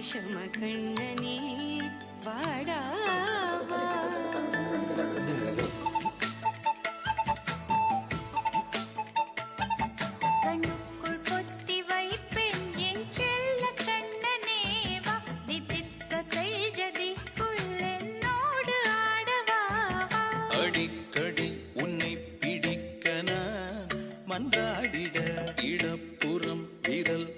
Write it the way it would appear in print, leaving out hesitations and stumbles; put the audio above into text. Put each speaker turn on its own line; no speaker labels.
விஷமகண்ணனே வாடாவா கண்ணுக்குள் கொத்தி வைப்பேன் என் செல்ல கண்ணனேவா தித்தித்த தைஜதிக்குள் என்னோடு ஆடவா
அடிக்கடி உன்னை பிடிக்க நான் மன்றாடிட இடப்புறம் விரல்